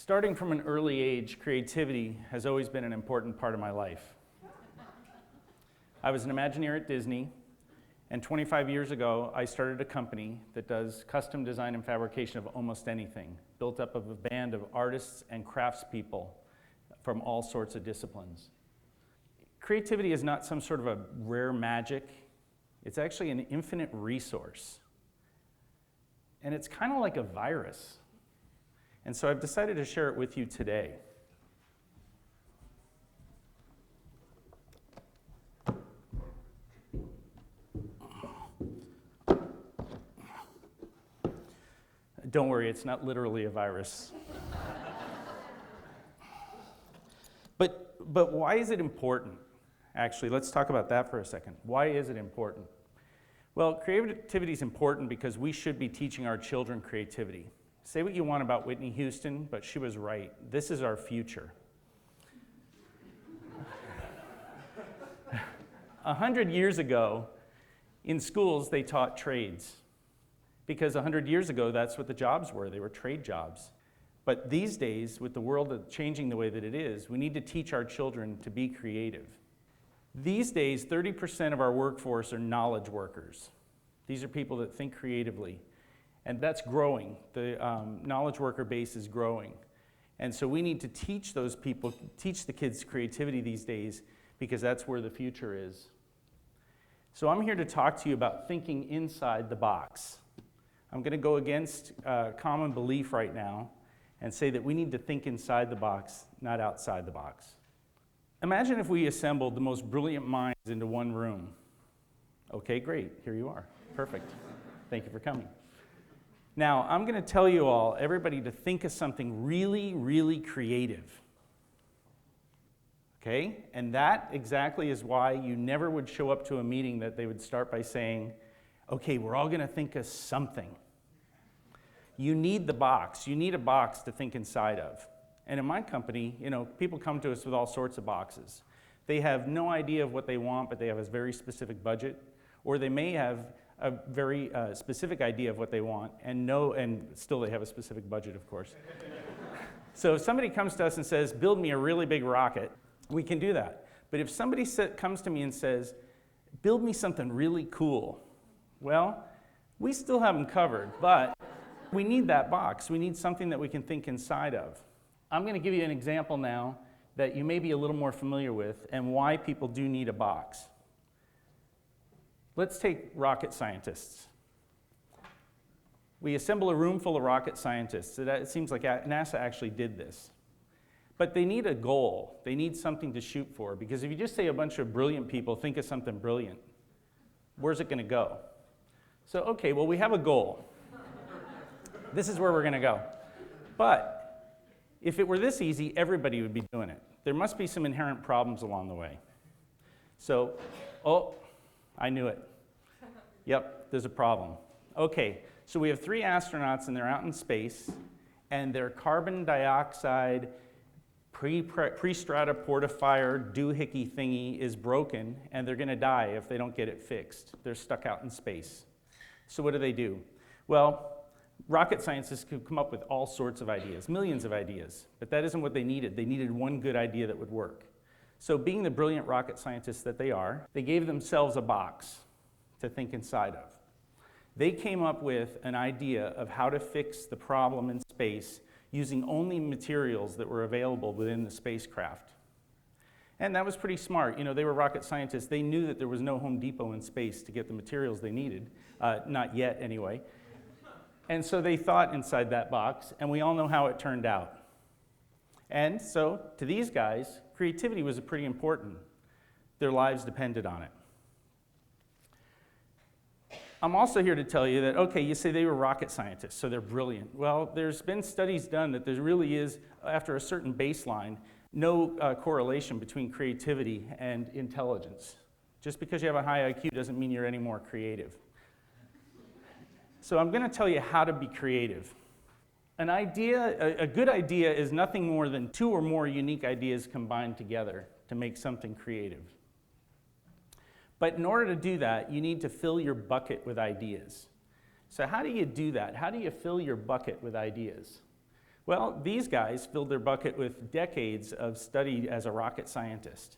Starting from an early age, creativity has always been an important part of my life. I was an Imagineer at Disney, and 25 years ago, I started a company that does custom design and fabrication of almost anything, built up of a band of artists and craftspeople from all sorts of disciplines. Creativity is not some sort of a rare magic. It's actually an infinite resource. And it's kind of like a virus. And so I've decided to share it with you today. Don't worry, it's not literally a virus. But why is it important? Actually, let's talk about that for a second. Why is it important? Well, creativity is important because we should be teaching our children creativity. Say what you want about Whitney Houston, but she was right. This is our future. 100 years ago, in schools, they taught trades. Because 100 years ago, that's what the jobs were. They were trade jobs. But these days, with the world changing the way that it is, we need to teach our children to be creative. These days, 30% of our workforce are knowledge workers. These are people that think creatively. And that's growing. The knowledge worker base is growing. And so we need to teach those people, teach the kids creativity these days, because that's where the future is. So I'm here to talk to you about thinking inside the box. I'm going to go against common belief right now and say that we need to think inside the box, not outside the box. Imagine if we assembled the most brilliant minds into one room. Okay, great. Here you are. Perfect. Thank you for coming. Now, I'm going to tell you all, everybody, to think of something really, really creative. Okay? And that exactly is why you never would show up to a meeting that they would start by saying, okay, we're all going to think of something. You need the box. You need a box to think inside of. And in my company, people come to us with all sorts of boxes. They have no idea of what they want, but they have a very specific budget. Or they may have a very specific idea of what they want, and still they have a specific budget, of course. So if somebody comes to us and says, build me a really big rocket, we can do that. But if somebody comes to me and says, build me something really cool, well, we still have them covered, but we need that box. We need something that we can think inside of. I'm going to give you an example now that you may be a little more familiar with and why people do need a box. Let's take rocket scientists. We assemble a room full of rocket scientists. It seems like NASA actually did this. But they need a goal. They need something to shoot for, because if you just say a bunch of brilliant people think of something brilliant, where's it going to go? So, okay, well, we have a goal. This is where we're going to go. But if it were this easy, everybody would be doing it. There must be some inherent problems along the way. So, I knew it. Yep, there's a problem. Okay, so we have 3 astronauts and they're out in space, and their carbon dioxide pre-strata portifier doohickey thingy is broken, and they're going to die if they don't get it fixed. They're stuck out in space. So what do? Well, rocket scientists could come up with all sorts of ideas, millions of ideas, but that isn't what they needed. They needed one good idea that would work. So being the brilliant rocket scientists that they are, they gave themselves a box to think inside of. They came up with an idea of how to fix the problem in space using only materials that were available within the spacecraft. And that was pretty smart. They were rocket scientists. They knew that there was no Home Depot in space to get the materials they needed, not yet anyway. And so they thought inside that box, and we all know how it turned out. And so, to these guys, creativity was pretty important. Their lives depended on it. I'm also here to tell you that, okay, you say they were rocket scientists, so they're brilliant. Well, there's been studies done that there really is, after a certain baseline, no correlation between creativity and intelligence. Just because you have a high IQ doesn't mean you're any more creative. So I'm going to tell you how to be creative. A good idea is nothing more than 2 or more unique ideas combined together to make something creative. But in order to do that, you need to fill your bucket with ideas. So how do you do that? How do you fill your bucket with ideas? Well, these guys filled their bucket with decades of study as a rocket scientist.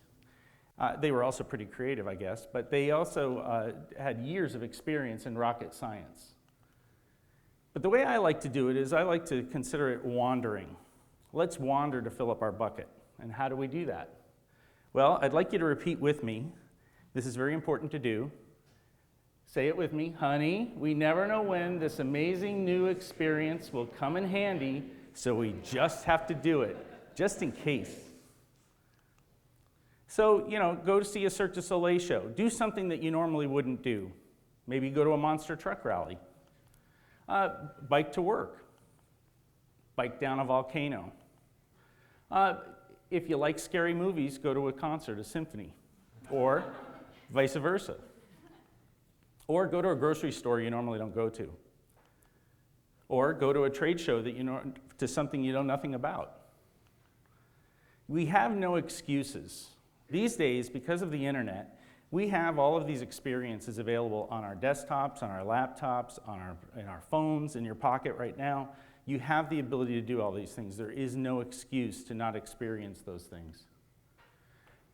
They were also pretty creative, I guess, but they also had years of experience in rocket science. But the way I like to do it is I like to consider it wandering. Let's wander to fill up our bucket. And how do we do that? Well, I'd like you to repeat with me. This is very important to do. Say it with me. Honey, we never know when this amazing new experience will come in handy, so we just have to do it, just in case. So, go to see a Cirque du Soleil show. Do something that you normally wouldn't do. Maybe go to a monster truck rally. Bike to work. Bike down a volcano. If you like scary movies, go to a concert, a symphony, or vice versa. Or go to a grocery store you normally don't go to. Or go to a trade show that to something you know nothing about. We have no excuses. These days, because of the internet, we have all of these experiences available on our desktops, on our laptops, in our phones, in your pocket right now. You have the ability to do all these things. There is no excuse to not experience those things.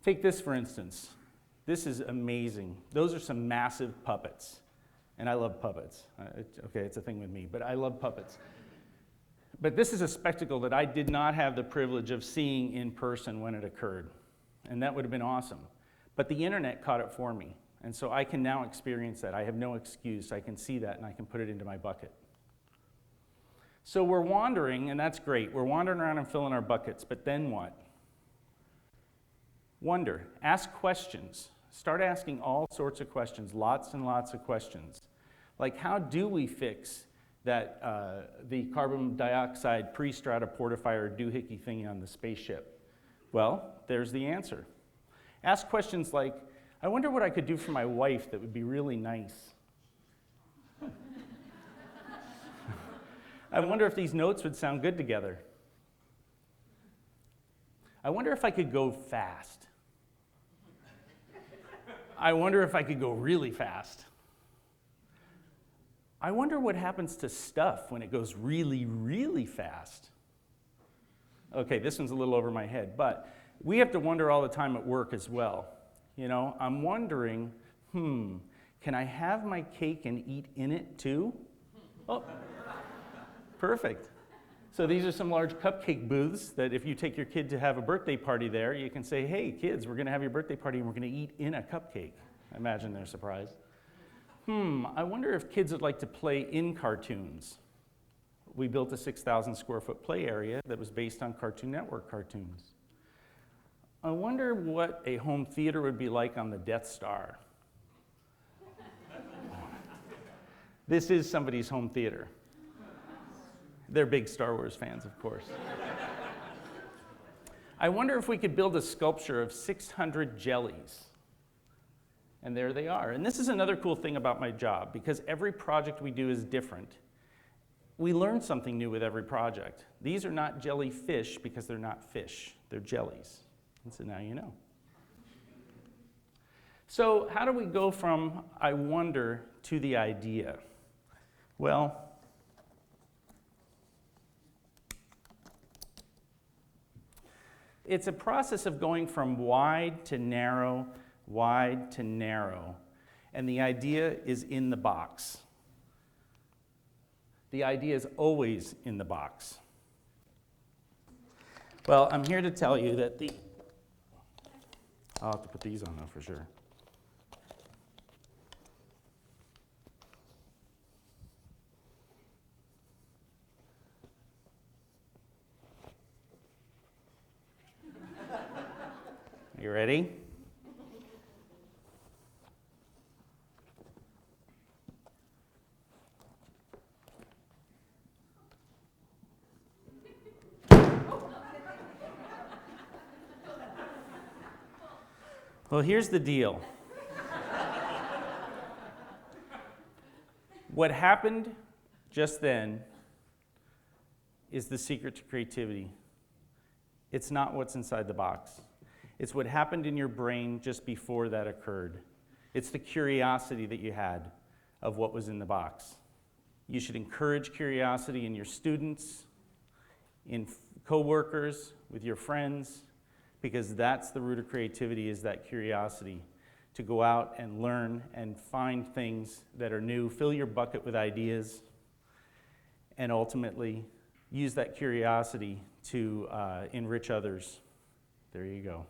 Take this, for instance. This is amazing. Those are some massive puppets. And I love puppets. Okay, it's a thing with me, but I love puppets. But this is a spectacle that I did not have the privilege of seeing in person when it occurred. And that would have been awesome. But the internet caught it for me. And so I can now experience that. I have no excuse. I can see that and I can put it into my bucket. So we're wandering, and that's great. We're wandering around and filling our buckets, but then what? Wonder. Ask questions. Start asking all sorts of questions, lots and lots of questions. Like, how do we fix that the carbon dioxide pre-strata portifier doohickey thingy on the spaceship? Well, there's the answer. Ask questions like, I wonder what I could do for my wife that would be really nice. I wonder if these notes would sound good together. I wonder if I could go fast. I wonder if I could go really fast. I wonder what happens to stuff when it goes really, really fast. Okay, this one's a little over my head, but we have to wonder all the time at work as well. I'm wondering, can I have my cake and eat in it too? Oh. Perfect. So these are some large cupcake booths that if you take your kid to have a birthday party there, you can say, hey, kids, we're going to have your birthday party and we're going to eat in a cupcake. I imagine they're surprised. I wonder if kids would like to play in cartoons. We built a 6,000 square foot play area that was based on Cartoon Network cartoons. I wonder what a home theater would be like on the Death Star. This is somebody's home theater. They're big Star Wars fans, of course. I wonder if we could build a sculpture of 600 jellies. And there they are. And this is another cool thing about my job, because every project we do is different. We learn something new with every project. These are not jellyfish because they're not fish. They're jellies. And so now you know. So how do we go from I wonder to the idea? Well, it's a process of going from wide to narrow, and the idea is in the box. The idea is always in the box. Well, I'm here to tell you that I'll have to put these on though for sure. You ready? Well, here's the deal. What happened just then is the secret to creativity. It's not what's inside the box. It's what happened in your brain just before that occurred. It's the curiosity that you had of what was in the box. You should encourage curiosity in your students, in coworkers, with your friends, because that's the root of creativity, is that curiosity. To go out and learn and find things that are new, fill your bucket with ideas, and ultimately use that curiosity to enrich others. There you go.